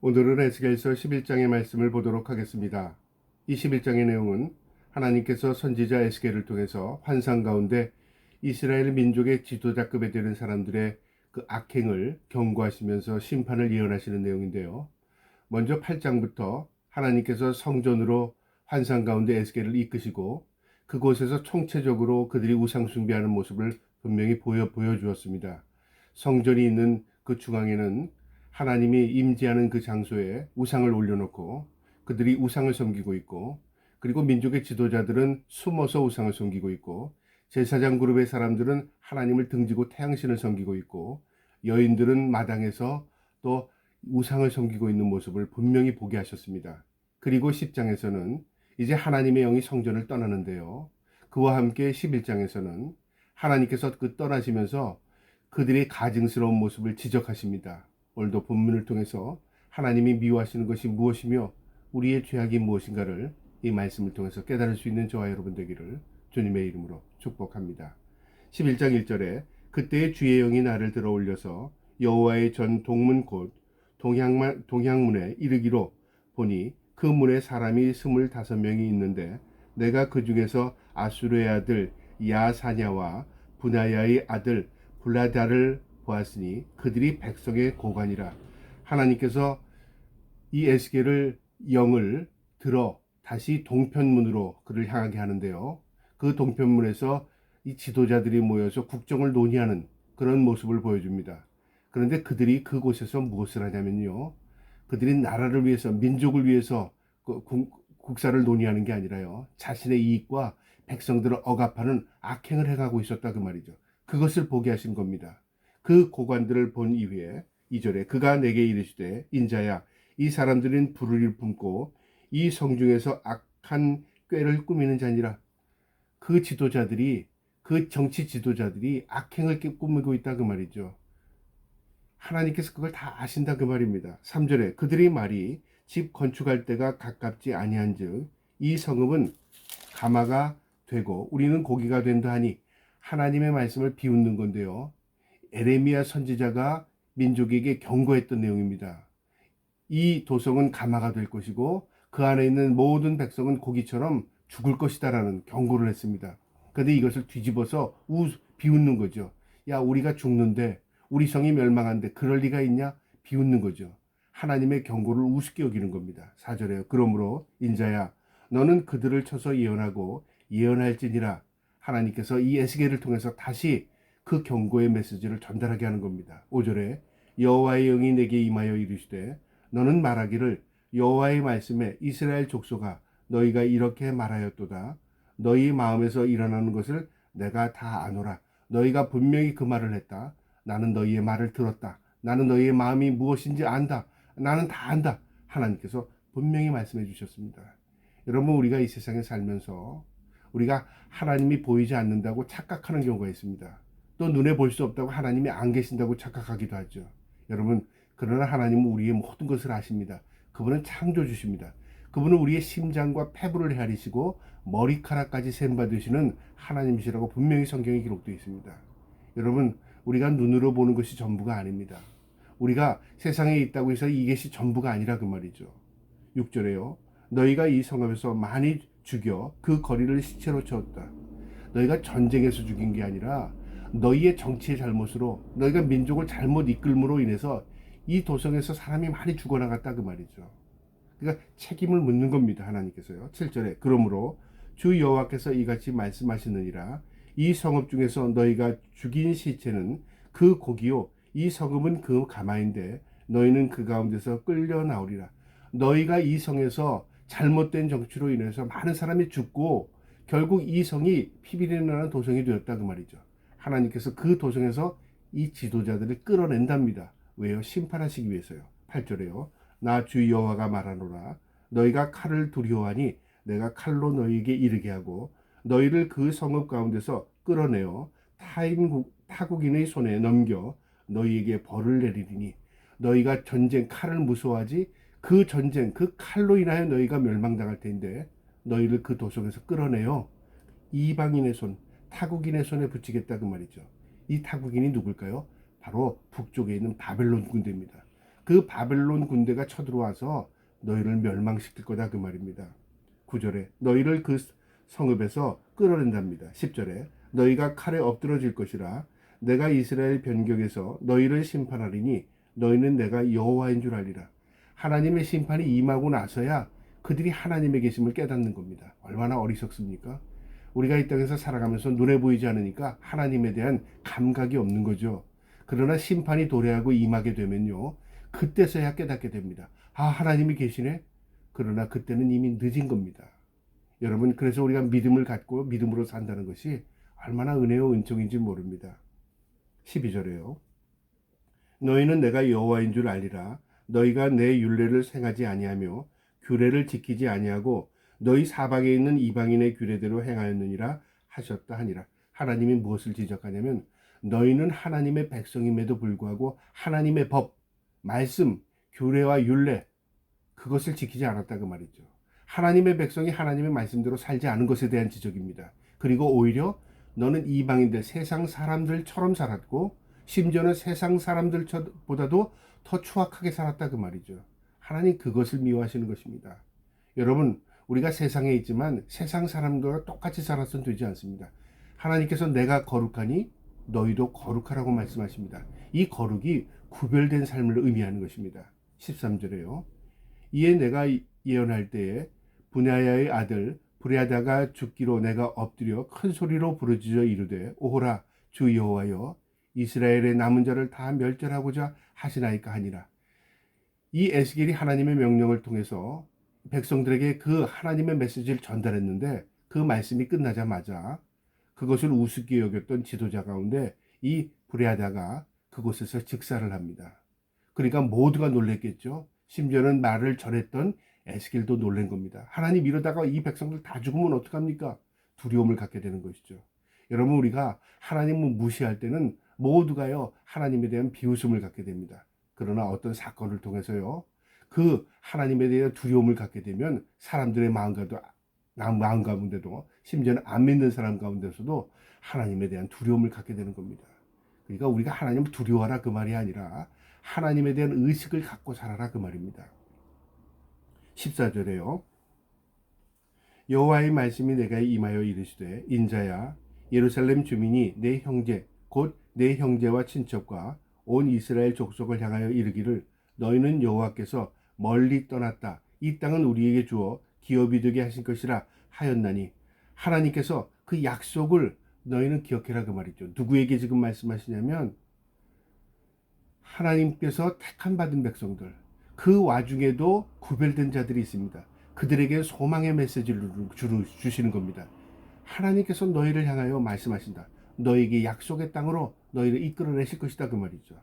오늘은 에스겔서 11장의 말씀을 보도록 하겠습니다. 이 11장의 내용은 하나님께서 선지자 에스겔을 통해서 환상 가운데 이스라엘 민족의 지도자급에 되는 사람들의 그 악행을 경고하시면서 심판을 예언하시는 내용인데요. 먼저 8장부터 하나님께서 성전으로 환상 가운데 에스겔을 이끄시고 그곳에서 총체적으로 그들이 우상 숭배하는 모습을 분명히 보여주었습니다. 성전이 있는 그 중앙에는 하나님이 임재하는 그 장소에 우상을 올려놓고 그들이 우상을 섬기고 있고, 그리고 민족의 지도자들은 숨어서 우상을 섬기고 있고, 제사장 그룹의 사람들은 하나님을 등지고 태양신을 섬기고 있고, 여인들은 마당에서 또 우상을 섬기고 있는 모습을 분명히 보게 하셨습니다. 그리고 10장에서는 이제 하나님의 영이 성전을 떠나는데요. 그와 함께 11장에서는 하나님께서 그 떠나시면서 그들의 가증스러운 모습을 지적하십니다. 오늘도 본문을 통해서 하나님이 미워하시는 것이 무엇이며 우리의 죄악이 무엇인가를 이 말씀을 통해서 깨달을 수 있는 저와 여러분 되기를 주님의 이름으로 축복합니다. 11장 1절에 그때의 주의 영이 나를 들어 올려서 여호와의 전 동문 곧 동향문에 이르기로 보니 그 문에 사람이 25명이 있는데 내가 그 중에서 아수르의 아들 야사냐와 분하야의 아들 블라다를 보았으니 그들이 백성의 고관이라. 하나님께서 이 에스겔을 영을 들어 다시 동편문으로 그를 향하게 하는데요. 그 동편문에서 이 지도자들이 모여서 국정을 논의하는 그런 모습을 보여줍니다. 그런데 그들이 그곳에서 무엇을 하냐면요, 그들이 나라를 위해서, 민족을 위해서 국사를 논의하는 게 아니라요, 자신의 이익과 백성들을 억압하는 악행을 행하고 있었다 그 말이죠. 그것을 보게 하신 겁니다. 그 고관들을 본 이후에 2절에 그가 내게 이르시되 인자야, 이 사람들은 불의를 품고 이 성중에서 악한 꾀를 꾸미는 자니라. 그 지도자들이, 그 정치 지도자들이 악행을 꾸미고 있다 그 말이죠. 하나님께서 그걸 다 아신다 그 말입니다. 3절에 그들의 말이 집 건축할 때가 가깝지 아니한즉 이 성읍은 가마가 되고 우리는 고기가 된다 하니, 하나님의 말씀을 비웃는 건데요. 에레미야 선지자가 민족에게 경고했던 내용입니다. 이 도성은 가마가 될 것이고 그 안에 있는 모든 백성은 고기처럼 죽을 것이다라는 경고를 했습니다. 그런데 이것을 뒤집어서 비웃는 거죠. 야, 우리가 죽는데, 우리 성이 멸망한데 그럴 리가 있냐? 비웃는 거죠. 하나님의 경고를 우습게 여기는 겁니다. 4절에요. 그러므로 인자야, 너는 그들을 쳐서 예언하고 예언할지니라. 하나님께서 이 에스겔을 통해서 다시 그 경고의 메시지를 전달하게 하는 겁니다. 5절에 여호와의 영이 내게 임하여 이르시되 너는 말하기를 여호와의 말씀에 이스라엘 족속아, 너희가 이렇게 말하였도다. 너희 마음에서 일어나는 것을 내가 다 아노라. 너희가 분명히 그 말을 했다. 나는 너희의 말을 들었다. 나는 너희의 마음이 무엇인지 안다. 나는 다 안다. 하나님께서 분명히 말씀해 주셨습니다. 여러분, 우리가 이 세상에 살면서 우리가 하나님이 보이지 않는다고 착각하는 경우가 있습니다. 또 눈에 볼 수 없다고 하나님이 안 계신다고 착각하기도 하죠. 여러분, 그러나 하나님은 우리의 모든 것을 아십니다. 그분은 창조주십니다. 그분은 우리의 심장과 폐부를 헤아리시고 머리카락까지 셈받으시는 하나님이시라고 분명히 성경에 기록되어 있습니다. 여러분, 우리가 눈으로 보는 것이 전부가 아닙니다. 우리가 세상에 있다고 해서 이것이 전부가 아니라 그 말이죠. 6절에요. 너희가 이 성읍에서 많이 죽여 그 거리를 시체로 채웠다. 너희가 전쟁에서 죽인 게 아니라 너희의 정치의 잘못으로, 너희가 민족을 잘못 이끌므로 인해서 이 도성에서 사람이 많이 죽어나갔다 그 말이죠. 그러니까 책임을 묻는 겁니다. 하나님께서요. 7절에 그러므로 주 여호와께서 이같이 말씀하시느니라. 이 성읍 중에서 너희가 죽인 시체는 그 고기요, 이 성읍은 그 가마인데 너희는 그 가운데서 끌려 나오리라. 너희가 이 성에서 잘못된 정치로 인해서 많은 사람이 죽고 결국 이 성이 피비린내 나는 도성이 되었다 그 말이죠. 하나님께서 그 도성에서 이 지도자들을 끌어낸답니다. 왜요? 심판하시기 위해서요. 8절에요. 나 주 여호와가 말하노라. 너희가 칼을 두려워하니 내가 칼로 너희에게 이르게 하고 너희를 그 성읍 가운데서 끌어내어 타국인의 손에 넘겨 너희에게 벌을 내리리니, 너희가 전쟁 칼을 무서워하지 그 전쟁 그 칼로 인하여 너희가 멸망당할 텐데 너희를 그 도성에서 끌어내어 이방인의 손, 타국인의 손에 붙이겠다 그 말이죠. 이 타국인이 누굴까요? 바로 북쪽에 있는 바벨론 군대입니다. 그 바벨론 군대가 쳐들어와서 너희를 멸망시킬 거다 그 말입니다. 9절에 너희를 그 성읍에서 끌어낸답니다. 10절에 너희가 칼에 엎드러질 것이라 내가 이스라엘 변경에서 너희를 심판하리니 너희는 내가 여호와인 줄 알리라. 하나님의 심판이 임하고 나서야 그들이 하나님의 계심을 깨닫는 겁니다. 얼마나 어리석습니까? 우리가 이 땅에서 살아가면서 눈에 보이지 않으니까 하나님에 대한 감각이 없는 거죠. 그러나 심판이 도래하고 임하게 되면요, 그때서야 깨닫게 됩니다. 아, 하나님이 계시네? 그러나 그때는 이미 늦은 겁니다. 여러분, 그래서 우리가 믿음을 갖고 믿음으로 산다는 것이 얼마나 은혜요 은총인지 모릅니다. 12절에요. 너희는 내가 여호와인 줄 알리라. 너희가 내 율례를 행하지 아니하며 규례를 지키지 아니하고 너희 사방에 있는 이방인의 규례대로 행하였느니라 하셨다 하니라. 하나님이 무엇을 지적하냐면 너희는 하나님의 백성임에도 불구하고 하나님의 법, 말씀, 규례와 율례 그것을 지키지 않았다 그 말이죠. 하나님의 백성이 하나님의 말씀대로 살지 않은 것에 대한 지적입니다. 그리고 오히려 너는 이방인들, 세상 사람들처럼 살았고 심지어는 세상 사람들보다도 더 추악하게 살았다 그 말이죠. 하나님 그것을 미워하시는 것입니다. 여러분, 우리가 세상에 있지만 세상 사람들과 똑같이 살아서는 되지 않습니다. 하나님께서 내가 거룩하니 너희도 거룩하라고 말씀하십니다. 이 거룩이 구별된 삶을 의미하는 것입니다. 13절에요. 이에 내가 예언할 때에 분야야의 아들 브레아다가 죽기로 내가 엎드려 큰 소리로 부르짖어 이르되 오호라 주 여호와여 이스라엘의 남은 자를 다 멸절하고자 하시나이까 하니라. 이 에스겔이 하나님의 명령을 통해서 백성들에게 그 하나님의 메시지를 전달했는데 그 말씀이 끝나자마자 그것을 우습게 여겼던 지도자 가운데 이 브레아다가 그곳에서 즉사를 합니다. 그러니까 모두가 놀랬겠죠. 심지어는 말을 전했던 에스겔도 놀란 겁니다. 하나님 이러다가 이 백성들 다 죽으면 어떡합니까? 두려움을 갖게 되는 것이죠. 여러분, 우리가 하나님을 무시할 때는 모두가요 하나님에 대한 비웃음을 갖게 됩니다. 그러나 어떤 사건을 통해서요 그 하나님에 대한 두려움을 갖게 되면 사람들의 마음 가운데도 심지어는 안 믿는 사람 가운데서도 하나님에 대한 두려움을 갖게 되는 겁니다. 그러니까 우리가 하나님을 두려워하라 그 말이 아니라 하나님에 대한 의식을 갖고 살아라 그 말입니다. 14절에요. 여호와의 말씀이 내게 임하여 이르시되 인자야 예루살렘 주민이 내 형제 곧 내 형제와 친척과 온 이스라엘 족속을 향하여 이르기를 너희는 여호와께서 멀리 떠났다. 이 땅은 우리에게 주어 기업이 되게 하신 것이라 하였나니 하나님께서 그 약속을 너희는 기억해라 그 말이죠. 누구에게 지금 말씀하시냐면 하나님께서 택한 받은 백성들, 그 와중에도 구별된 자들이 있습니다. 그들에게 소망의 메시지를 주시는 겁니다. 하나님께서 너희를 향하여 말씀하신다. 너에게 약속의 땅으로 너희를 이끌어내실 것이다 그 말이죠.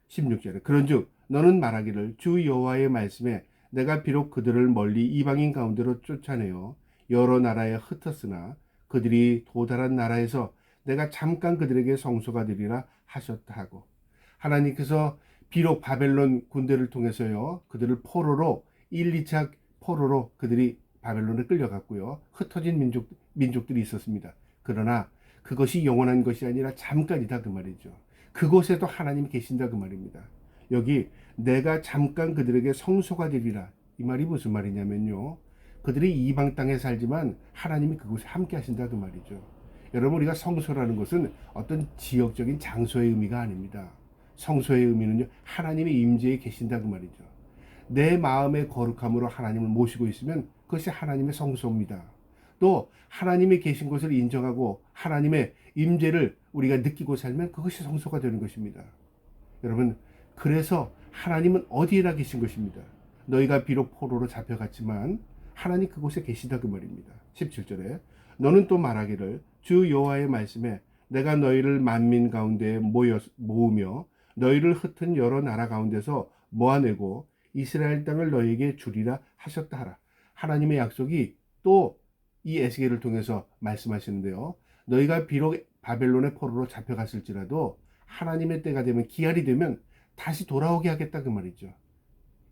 16절에 그런즉 너는 말하기를 주 여호와의 말씀에 내가 비록 그들을 멀리 이방인 가운데로 쫓아내어 여러 나라에 흩었으나 그들이 도달한 나라에서 내가 잠깐 그들에게 성소가 되리라 하셨다 하고 하나님께서 비록 바벨론 군대를 통해서요 그들을 포로로 1, 2차 포로로 그들이 바벨론에 끌려갔고요 흩어진 민족들이 있었습니다. 그러나 그것이 영원한 것이 아니라 잠깐이다 그 말이죠. 그곳에도 하나님이 계신다 그 말입니다. 여기 내가 잠깐 그들에게 성소가 되리라 이 말이 무슨 말이냐면요 그들이 이방 땅에 살지만 하나님이 그곳에 함께 하신다 그 말이죠. 여러분, 우리가 성소라는 것은 어떤 지역적인 장소의 의미가 아닙니다. 성소의 의미는요 하나님의 임재에 계신다 그 말이죠. 내 마음의 거룩함으로 하나님을 모시고 있으면 그것이 하나님의 성소입니다. 또 하나님이 계신 것을 인정하고 하나님의 임재를 우리가 느끼고 살면 그것이 성소가 되는 것입니다. 여러분, 그래서 하나님은 어디에나 계신 것입니다. 너희가 비록 포로로 잡혀갔지만 하나님 그곳에 계시다 그 말입니다. 17절에 너는 또 말하기를 주 여호와의 말씀에 내가 너희를 만민 가운데 모으며 너희를 흩은 여러 나라 가운데서 모아내고 이스라엘 땅을 너희에게 주리라 하셨다 하라. 하나님의 약속이 또 이 에스겔을 통해서 말씀하시는데요. 너희가 비록 바벨론의 포로로 잡혀갔을지라도 하나님의 때가 되면 기한이 되면 다시 돌아오게 하겠다 그 말이죠.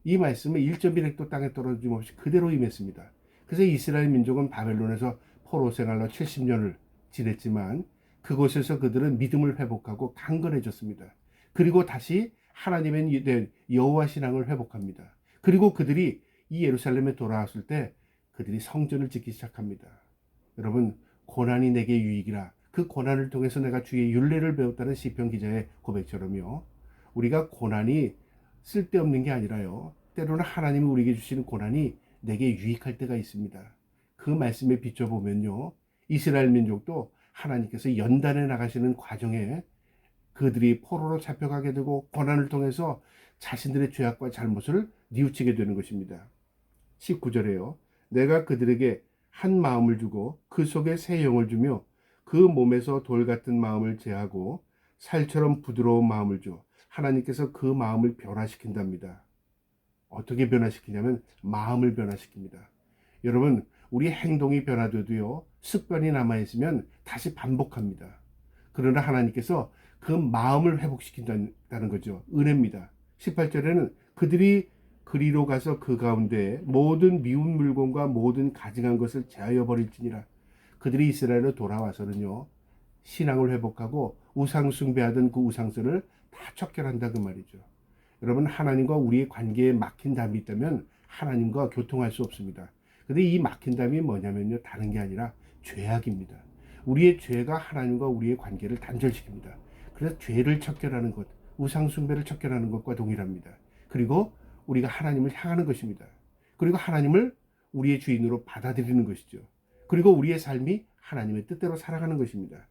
이 말씀은 1.1획도 땅에 떨어짐 없이 그대로 임했습니다. 그래서 이스라엘 민족은 바벨론에서 포로 생활로 70년을 지냈지만 그곳에서 그들은 믿음을 회복하고 강건해졌습니다. 그리고 다시 하나님의 된 여호와 신앙을 회복합니다. 그리고 그들이 이 예루살렘에 돌아왔을 때 그들이 성전을 짓기 시작합니다. 여러분, 고난이 내게 유익이라. 그 고난을 통해서 내가 주의 율례를 배웠다는 시편 기자의 고백처럼요. 우리가 고난이 쓸데없는 게 아니라요. 때로는 하나님이 우리에게 주시는 고난이 내게 유익할 때가 있습니다. 그 말씀에 비춰보면요. 이스라엘 민족도 하나님께서 연단해 나가시는 과정에 그들이 포로로 잡혀가게 되고 고난을 통해서 자신들의 죄악과 잘못을 뉘우치게 되는 것입니다. 19절에요. 내가 그들에게 한 마음을 주고 그 속에 새 영을 주며 그 몸에서 돌 같은 마음을 제하고 살처럼 부드러운 마음을 줘. 하나님께서 그 마음을 변화시킨답니다. 어떻게 변화시키냐면 마음을 변화시킵니다. 여러분, 우리 행동이 변화돼도요, 습관이 남아있으면 다시 반복합니다. 그러나 하나님께서 그 마음을 회복시킨다는 거죠. 은혜입니다. 18절에는 그들이 그리로 가서 그 가운데 모든 미운 물건과 모든 가증한 것을 제하여 버릴지니라. 그들이 이스라엘로 돌아와서는요, 신앙을 회복하고 우상 숭배하던 그 우상들을 다 척결한다 그 말이죠. 여러분, 하나님과 우리의 관계에 막힌 담이 있다면 하나님과 교통할 수 없습니다. 근데 이 막힌 담이 뭐냐면요, 다른 게 아니라 죄악입니다. 우리의 죄가 하나님과 우리의 관계를 단절시킵니다. 그래서 죄를 척결하는 것, 우상 숭배를 척결하는 것과 동일합니다. 그리고 우리가 하나님을 향하는 것입니다. 그리고 하나님을 우리의 주인으로 받아들이는 것이죠. 그리고 우리의 삶이 하나님의 뜻대로 살아가는 것입니다.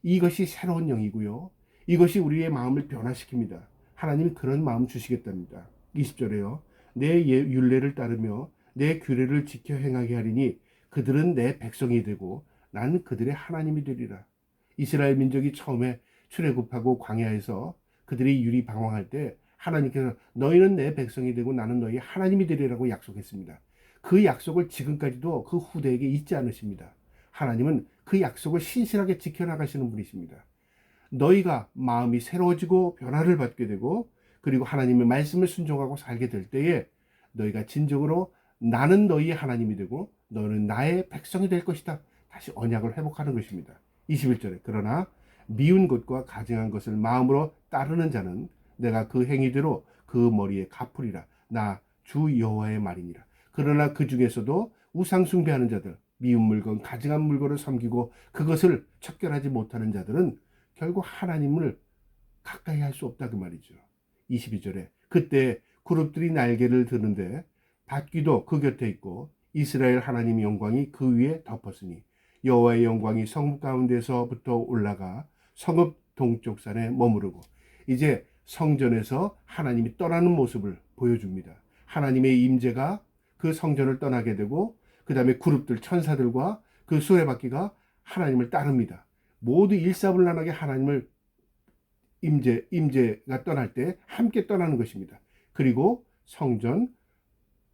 이것이 새로운 영이고요. 이것이 우리의 마음을 변화시킵니다. 하나님이 그런 마음 주시겠답니다. 20절에요. 내 율례를 따르며 내 규례를 지켜 행하게 하리니 그들은 내 백성이 되고 나는 그들의 하나님이 되리라. 이스라엘 민족이 처음에 출애굽하고 광야에서 그들이 유리방황할 때 하나님께서 너희는 내 백성이 되고 나는 너희 하나님이 되리라고 약속했습니다. 그 약속을 지금까지도 그 후대에게 잊지 않으십니다. 하나님은 그 약속을 신실하게 지켜나가시는 분이십니다. 너희가 마음이 새로워지고 변화를 받게 되고 그리고 하나님의 말씀을 순종하고 살게 될 때에 너희가 진정으로 나는 너희의 하나님이 되고 너는 나의 백성이 될 것이다. 다시 언약을 회복하는 것입니다. 21절에 그러나 미운 것과 가증한 것을 마음으로 따르는 자는 내가 그 행위대로 그 머리에 갚으리라. 나 주 여호와의 말이니라. 그러나 그 중에서도 우상 숭배하는 자들, 미운 물건, 가증한 물건을 섬기고 그것을 척결하지 못하는 자들은 결국 하나님을 가까이 할 수 없다 그 말이죠. 22절에 그때 그룹들이 날개를 드는데 밭귀도 그 곁에 있고 이스라엘 하나님의 영광이 그 위에 덮었으니 여호와의 영광이 성읍 가운데서부터 올라가 성읍 동쪽 산에 머무르고 이제 성전에서 하나님이 떠나는 모습을 보여줍니다. 하나님의 임재가 그 성전을 떠나게 되고 그 다음에 그룹들 천사들과 그 수레바퀴가 하나님을 따릅니다. 모두 일사불란하게 하나님을 임재가 떠날 때 함께 떠나는 것입니다. 그리고 성전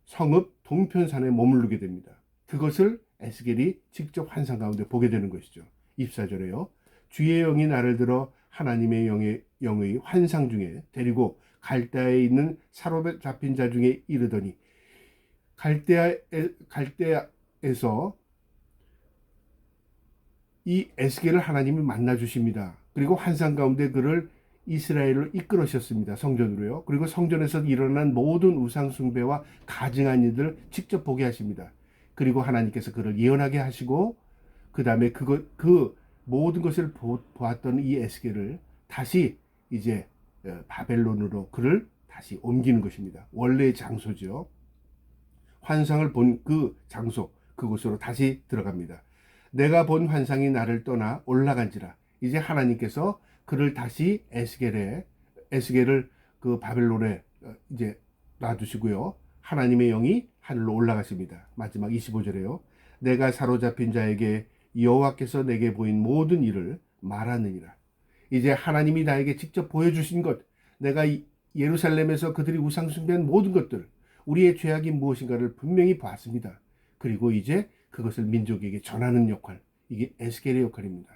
성읍 동편산에 머무르게 됩니다. 그것을 에스겔이 직접 환상 가운데 보게 되는 것이죠. 24절에요. 주의 영이 나를 들어 하나님의 영의 환상 중에 데리고 갈대아에 있는 사로잡힌 자 중에 이르더니 갈대아에서 이 에스겔을 하나님이 만나 주십니다. 그리고 환상 가운데 그를 이스라엘로 이끌으셨습니다. 성전으로요. 그리고 성전에서 일어난 모든 우상 숭배와 가증한 일들 직접 보게 하십니다. 그리고 하나님께서 그를 예언하게 하시고 그 다음에 그 모든 것을 보았던 이 에스겔을 다시 이제 바벨론으로 그를 다시 옮기는 것입니다. 원래의 장소죠. 환상을 본 그 장소 그곳으로 다시 들어갑니다. 내가 본 환상이 나를 떠나 올라간지라. 이제 하나님께서 그를 다시 에스겔을 그 바벨론에 이제 놔두시고요. 하나님의 영이 하늘로 올라가십니다. 마지막 25절에요. 내가 사로잡힌 자에게 여호와께서 내게 보인 모든 일을 말하느니라. 이제 하나님이 나에게 직접 보여주신 것, 내가 예루살렘에서 그들이 우상 숭배한 모든 것들, 우리의 죄악이 무엇인가를 분명히 봤습니다. 그리고 이제 그것을 민족에게 전하는 역할, 이게 에스겔의 역할입니다.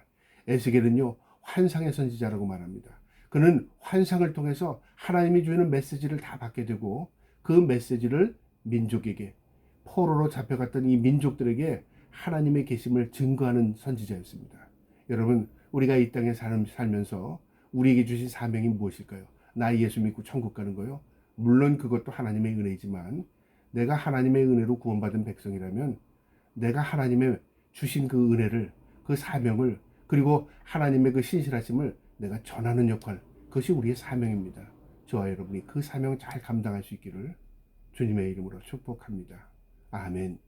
에스겔은요, 환상의 선지자라고 말합니다. 그는 환상을 통해서 하나님이 주는 메시지를 다 받게 되고 그 메시지를 민족에게, 포로로 잡혀갔던 이 민족들에게 하나님의 계심을 증거하는 선지자였습니다. 여러분, 우리가 이 땅에 살면서 우리에게 주신 사명이 무엇일까요? 나 예수 믿고 천국 가는 거요. 물론 그것도 하나님의 은혜이지만 내가 하나님의 은혜로 구원받은 백성이라면 내가 하나님의 주신 그 은혜를, 그 사명을, 그리고 하나님의 그 신실하심을 내가 전하는 역할, 그것이 우리의 사명입니다. 저와 여러분이 그 사명을 잘 감당할 수 있기를 주님의 이름으로 축복합니다. 아멘.